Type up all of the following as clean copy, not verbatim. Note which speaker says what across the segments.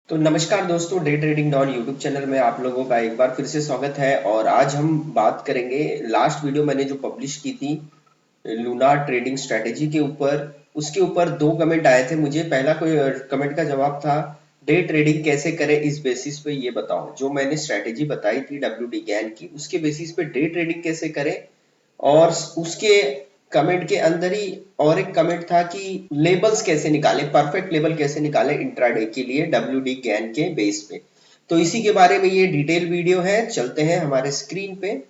Speaker 1: तो नमस्कार दोस्तों, day trading Don YouTube channel में आप लोगों का एक बार फिर से स्वागत है। और आज हम बात करेंगे, लास्ट वीडियो मैंने जो पब्लिश की थी लूना ट्रेडिंग स्ट्रेटेजी के ऊपर, उसके ऊपर दो कमेंट आए थे मुझे। पहला कोई कमेंट का जवाब था, डे ट्रेडिंग कैसे करें इस बेसिस पे ये बताओ। जो मैंने स्ट्रेटेजी बताई थी WD गैन की, उसके बेसिस पे डे ट्रेडिंग कैसे करें। और उसके कमेंट के अंदर ही और एक कमेंट था कि लेबल्स कैसे निकाले, परफेक्ट लेवल कैसे निकाले इंट्राडे के लिए WD गैन के बेस पे। तो इसी के बारे में ये डिटेल वीडियो है। चलते हैं हमारे स्क्रीन पे।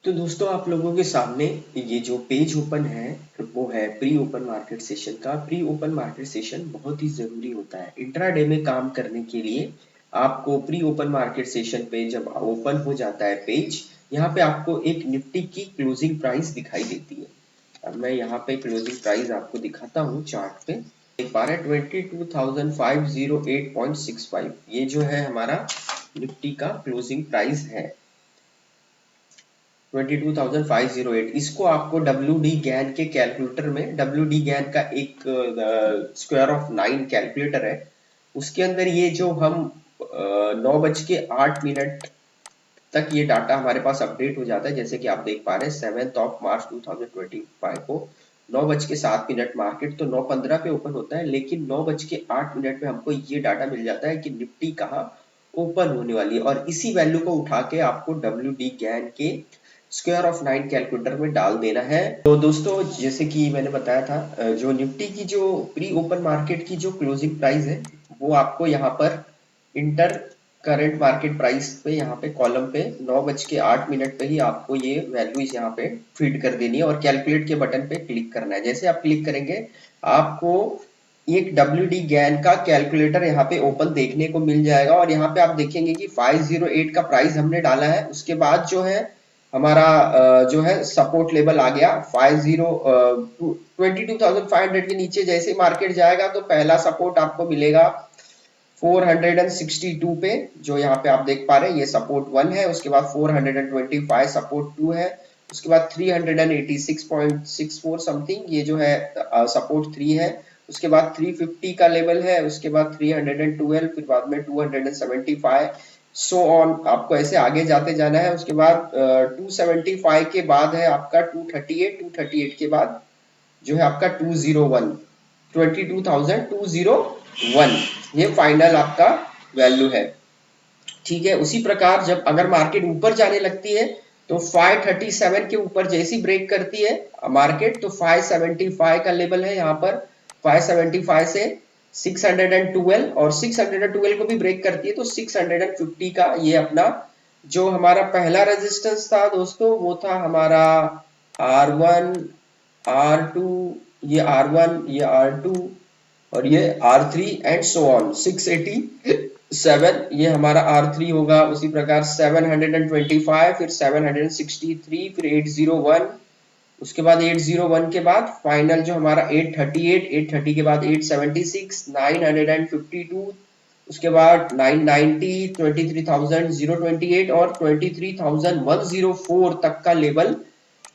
Speaker 1: तो दोस्तों, आप लोगों के सामने ये जो पेज ओपन है वो है प्री ओपन मार्केट सेशन का। प्री ओपन मार्केट सेशन बहुत ही जरूरी होता है इंट्राडे में काम करने के लिए। आपको प्री ओपन मार्केट सेशन पे जब ओपन हो जाता है पेज, यहाँ पे आपको एक निफ्टी की क्लोजिंग प्राइस दिखाई देती है। अब मैं यहाँ पे क्लोजिंग प्राइस आपको दिखाता हूँ चार्ट पे। देख पा रहे हैं 22,508.65, ये जो है हमारा निफ्टी का क्लोजिंग प्राइस है 22,508। इसको आपको WD गैन के कैलकुलेटर में, WD गैन का एक स्क्वायर ऑफ 9 कैलकुलेटर है, उसके अंदर ये जो हम 9:08 तक ये डाटा हमारे पास अपडेट हो जाता है। जैसे कि आप देख पा रहे हैं 7 मार्च 2025 को 9:07 मार्केट तो 9:15 पे ओपन होता है, लेकिन 9:08 पे हमको ये डाटा मिल जाता है कि निफ्टी कहाँ ओपन होने वाली है। और इसी वैल्यू को उठा के आपको WD गैन के स्क्वायर ऑफ 9 कैलकुलेटर में डाल देना है। तो दोस्तों, जैसे कि मैंने बताया था, जो निफ्टी की जो प्री ओपन मार्केट की जो क्लोजिंग प्राइस है वो आपको यहाँ पर इंटर करंट मार्केट प्राइस पे, यहाँ पे कॉलम पे 9:08 पे ही आपको ये वैल्यूज यहाँ पे फीड कर देनी है और कैलकुलेट के बटन पे क्लिक करना है। जैसे आप क्लिक करेंगे आपको एक WD गैन का कैलकुलेटर यहाँ पे ओपन देखने को मिल जाएगा। और यहाँ पे आप देखेंगे कि 508 का प्राइस हमने डाला है। उसके बाद जो है हमारा जो है सपोर्ट लेवल आ गया 22,500 के नीचे जैसे मार्केट जाएगा तो पहला सपोर्ट आपको मिलेगा 462 पे, जो यहाँ पे आप देख पा रहे हैं ये सपोर्ट 1 है। उसके बाद 425 सपोर्ट 2 है। उसके बाद 386.64 समथिंग ये जो है सपोर्ट 3 है। उसके बाद 350 का लेवल है। उसके बाद 312, फिर बाद में 275, सो ऑन आपको ऐसे आगे जाते जाना है। उसके बाद 275 के बाद है आपका 238 के बाद जो है आपका 201, 22,201, ये फाइनल आपका वैल्यू है। ठीक है, उसी प्रकार जब अगर मार्केट ऊपर जाने लगती है तो 537 के ऊपर जैसी ब्रेक करती है मार्केट तो 575 का लेवल है यहाँ पर। 575 से 612, और 612 को भी ब्रेक करती है तो 650 का ये अपना जो हमारा पहला रेजिस्टेंस था दोस्तों, वो था हमारा R1, R2, ये R1, ये R2 और ये R3 एंड सो ऑन 687, ये हमारा R3 होगा। उसी प्रकार 725, फिर 763, फिर 801, उसके बाद 801 के बाद फाइनल जो हमारा 838, 830 के बाद 876, 952, उसके बाद 990, 23,028 और 23,104 तक का लेवल,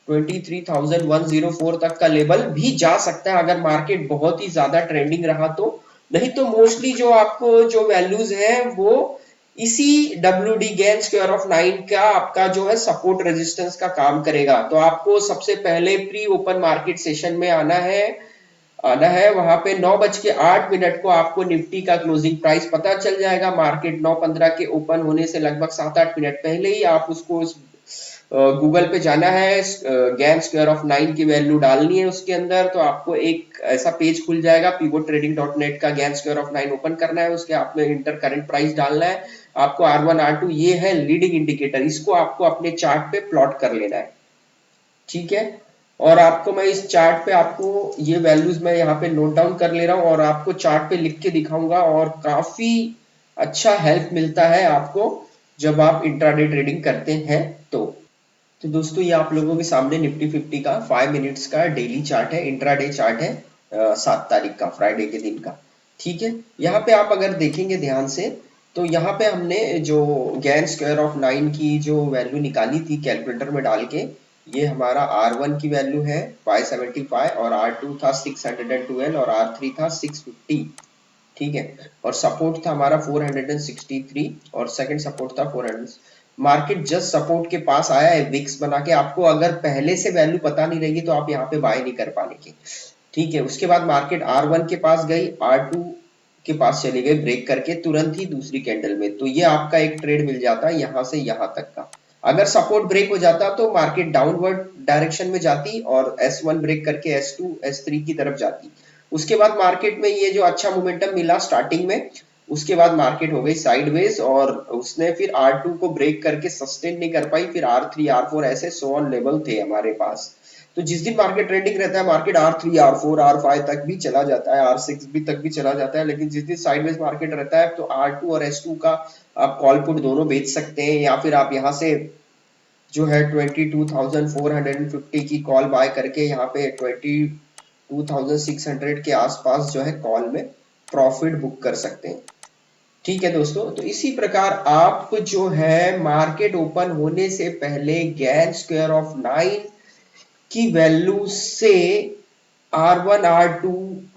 Speaker 1: 23,104 तक का लेवल भी जा सकता है अगर मार्केट बहुत ही ज्यादा ट्रेंडिंग रहा तो। नहीं तो मोस्टली जो आपको जो वैल्यूज है वो इसी WD गैन स्क्वायर ऑफ 9 का आपका जो है सपोर्ट रेजिस्टेंस का काम करेगा। तो आपको सबसे पहले प्री ओपन मार्केट सेशन में आना है वहां पे 9:08 को आपको निफ्टी का क्लोजिंग प्राइस पता चल जाएगा। मार्केट 9:15 के ओपन होने से लगभग 7-8 मिनट पहले ही आप उसको गूगल पे जाना है, गैन स्क्वायर ऑफ 9 की वैल्यू डालनी है उसके अंदर, तो आपको एक ऐसा पेज खुल जाएगा। pivotTrading.net का गैन स्क्वायर ऑफ 9 ओपन करना है, उसके आप में इंटर करंट प्राइस डालना है। आपको R1, R2 ये है लीडिंग इंडिकेटर, इसको आपको अपने चार्ट पे प्लॉट कर लेना है। ठीक है, और आपको मैं इस चार्ट पे आपको ये वैल्यूज मैं यहाँ पे नोट डाउन कर ले रहा हूँ और आपको चार्ट पे लिख के दिखाऊंगा। और काफी अच्छा हेल्प मिलता है आपको जब आप इंट्राडे ट्रेडिंग करते हैं तो दोस्तों, ये आप लोगों के सामने निफ्टी 50 का 5 मिनट्स का डेली चार्ट है, इंट्राडे चार्ट है 7 तारीख का, फ्राइडे के दिन का। ठीक है, यहाँ पे आप अगर देखेंगे ध्यान से तो यहाँ पे हमने जो गैन स्क्वायर ऑफ 9 की जो वैल्यू निकाली थी कैलकुलेटर में डाल के, ये हमारा R1 की वैल्यू है 575 और R2 था 612 और R3 था 650। ठीक है, और सपोर्ट था हमारा 463 और सेकंड सपोर्ट था 400। मार्केट जस्ट सपोर्ट के पास आया है विक्स बना के, आपको अगर पहले से वैल्यू पता नहीं रहेगी तो आप यहाँ पे बाय नहीं कर पाएंगे। ठीक है, उसके बाद मार्केट R1 के पास गई, R2 के पास चली गई ब्रेक करके तुरंत ही दूसरी कैंडल में, तो ये आपका एक ट्रेड मिल जाता है यहाँ से यहाँ तक का। अगर सपोर्ट ब्रेक हो जाता तो मार्केट डाउनवर्ड डायरेक्शन में जाती और S1 ब्रेक करके S2 S3 की तरफ जाती। उसके बाद मार्केट में ये जो अच्छा मोमेंटम मिला स्टार्टिंग में, उसके बाद मार्केट हो गई साइडवेज और उसने फिर R2 को ब्रेक करके सस्टेन नहीं कर पाई, फिर R3 R4 ऐसे सो ऑन लेवल थे हमारे पास। तो जिस दिन मार्केट ट्रेंडिंग रहता है मार्केट R3 R4 R5 तक भी चला जाता है, R6 भी तक भी चला जाता है, लेकिन जिस दिन साइडवेज मार्केट रहता है तो R2 और S2 का आप कॉल पुट दोनों बेच सकते हैं, या फिर आप यहाँ से जो है 22,450 की कॉल बाय करके यहाँ पे 22,600 के आसपास जो है कॉल में प्रॉफिट बुक कर सकते हैं। ठीक है दोस्तों, तो इसी प्रकार आप जो है मार्केट ओपन होने से पहले गैन स्क्वायर ऑफ 9 की वैल्यू से R1 R2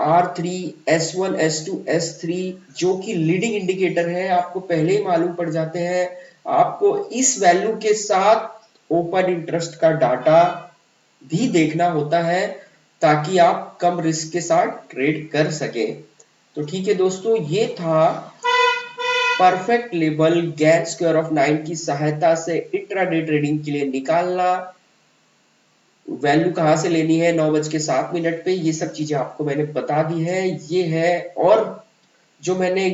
Speaker 1: R3 S1 S2 S3 जो कि लीडिंग इंडिकेटर है आपको पहले ही मालूम पड़ जाते हैं। आपको इस वैल्यू के साथ ओपन इंटरेस्ट का डाटा भी देखना होता है ताकि आप कम रिस्क के साथ ट्रेड कर सके। तो ठीक है दोस्तों, ये था perfect level gain square of 9 की सहायता से इंट्राडे ट्रेडिंग के लिए निकालना, वैल्यू कहां से लेनी है 9:07 पे, ये सब चीजें आपको मैंने बता दी है। ये है, और जो मैंने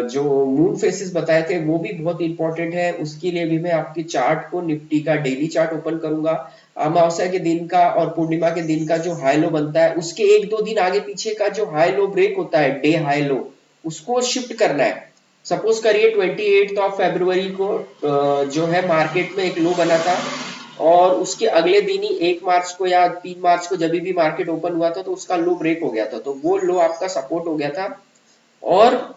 Speaker 1: जो मून फेसेस बताए थे वो भी बहुत इंपॉर्टेंट है, उसके लिए भी मैं आपके चार्ट को निफ्टी का डेली चार्ट ओपन करूंगा। अमावस्या के दिन का और पूर्णिमा के दिन का जो हाई लो बनता है उसके 1-2 दिन आगे पीछे का जो हाई लो ब्रेक होता है डे हाई लो, उसको शिफ्ट करना है। सपोज करिए 28 ऑफ फरवरी को जो है मार्केट में एक लो बना था और उसके अगले दिन ही 1 मार्च को या 3 मार्च को जब भी मार्केट ओपन हुआ था तो उसका लो ब्रेक हो गया था, तो वो लो आपका सपोर्ट हो गया था। और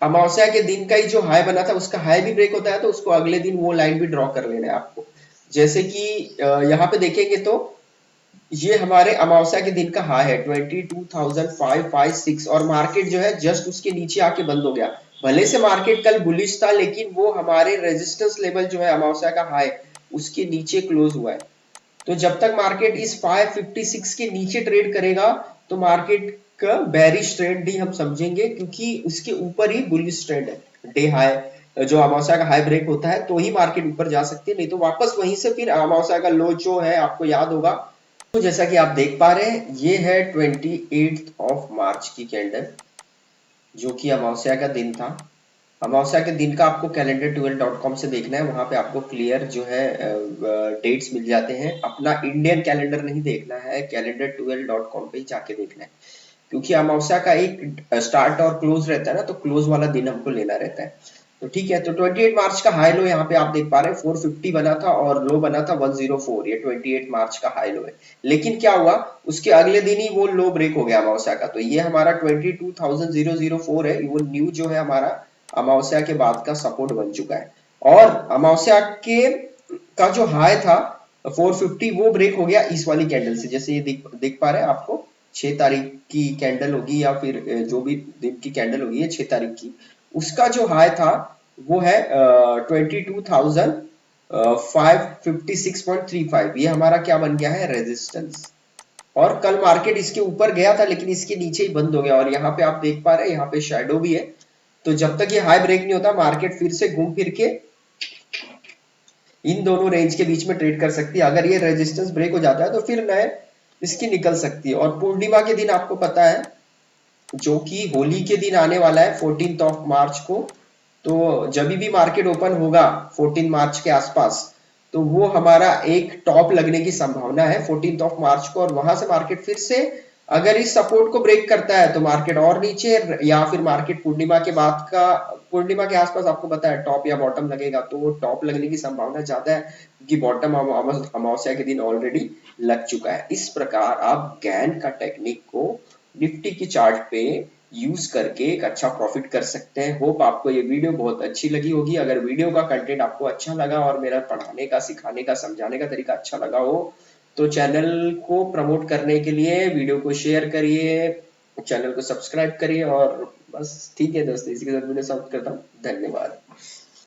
Speaker 1: अमावस्या के दिन का ही जो हाई बना था उसका हाई भी ब्रेक होता है तो उसको अगले दिन वो लाइन भी ड्रॉ कर लेना है आपको। जैसे कि यहाँ पे देखेंगे तो ये हमारे अमावस्या के दिन का हाई है 22,556 और मार्केट जो है जस्ट उसके नीचे आके बंद हो गया। भले से मार्केट कल बुलिश था लेकिन वो हमारे रेजिस्टेंस लेवल जो है अमावस्या का हाई उसके नीचे क्लोज हुआ है। तो जब तक मार्केट इस 556 के नीचे ट्रेड करेगा तो मार्केट का बेरिश ट्रेंड ही हम समझेंगे, क्योंकि उसके ऊपर ही बुलिश ट्रेंड है। डे हाई जो अमावस्या का हाई ब्रेक होता है तो ही मार्केट ऊपर जा सकती है, नहीं तो वापस वहीं से फिर अमावस्या का लो जो है आपको याद होगा। तो जैसा कि आप देख पा रहे हैं ये है 28 ऑफ मार्च की कैंडल जो कि अमावस्या का दिन था। अमावस्या के दिन का आपको calendar12.com से देखना है, वहां पे आपको क्लियर जो है डेट्स मिल जाते हैं। अपना इंडियन कैलेंडर नहीं देखना है, calendar12.com पे ही जाके देखना है, क्योंकि अमावस्या का एक स्टार्ट और क्लोज रहता है ना, तो क्लोज वाला दिन हमको लेना रहता है। तो ठीक है, तो 28 मार्च का हाई लो यहाँ पे आप देख पा रहे हैं 450 बना था और लो बना था 104, ये 28 मार्च का हाई लो है। लेकिन क्या हुआ, उसके अगले दिन ही वो लो ब्रेक हो गया अमावस्या का, तो ये हमारा 22,004 है, वो न्यू जो है हमारा अमावस्या के बाद का सपोर्ट बन चुका है। और अमावस्या के का जो हाई था 450 वो ब्रेक हो गया इस वाली कैंडल से, जैसे ये देख पा रहे हैं आपको 6 तारीख की कैंडल होगी या फिर जो भी दिन की कैंडल होगी है 6 तारीख की, उसका जो हाई था वो है 22,556.35, ये हमारा क्या बन गया है रेजिस्टेंस। और कल मार्केट इसके ऊपर गया था लेकिन इसके नीचे ही बंद हो गया, और यहाँ पे आप देख पा रहे हैं यहाँ पे शेडो भी है। तो जब तक ये हाई ब्रेक नहीं होता मार्केट फिर से घूम फिर के इन दोनों रेंज के बीच में ट्रेड कर सकती है। अगर ये रेजिस्टेंस ब्रेक हो जाता है तो फिर नए इसकी निकल सकती है। और पूर्णिमा के दिन आपको पता है जो कि होली के दिन आने वाला है 14 ऑफ मार्च को, तो जब भी मार्केट ओपन होगा 14 मार्च के आसपास तो वो हमारा एक टॉप लगने की संभावना है 14 ऑफ मार्च को, और वहां से मार्केट फिर से अगर इस सपोर्ट को ब्रेक करता है तो मार्केट और नीचे, या फिर मार्केट पूर्णिमा के बाद का पूर्णिमा के आसपास आपको पता है टॉप या बॉटम लगेगा, तो वो टॉप लगने की संभावना ज्यादा है क्योंकि बॉटम अमावस्या के दिन ऑलरेडी लग चुका है। इस प्रकार आप गैन का टेक्निक को निफ्टी की चार्ट पे यूज करके एक अच्छा प्रॉफिट कर सकते हैं। होप आपको ये वीडियो बहुत अच्छी लगी होगी। अगर वीडियो का कंटेंट आपको अच्छा लगा और मेरा पढ़ाने का, सिखाने का, समझाने का तरीका अच्छा लगा हो तो चैनल को प्रमोट करने के लिए वीडियो को शेयर करिए, चैनल को सब्सक्राइब करिए और बस ठीक है दोस्तों, इसी के साथ वीडियो समाप्त करता हूँ। धन्यवाद।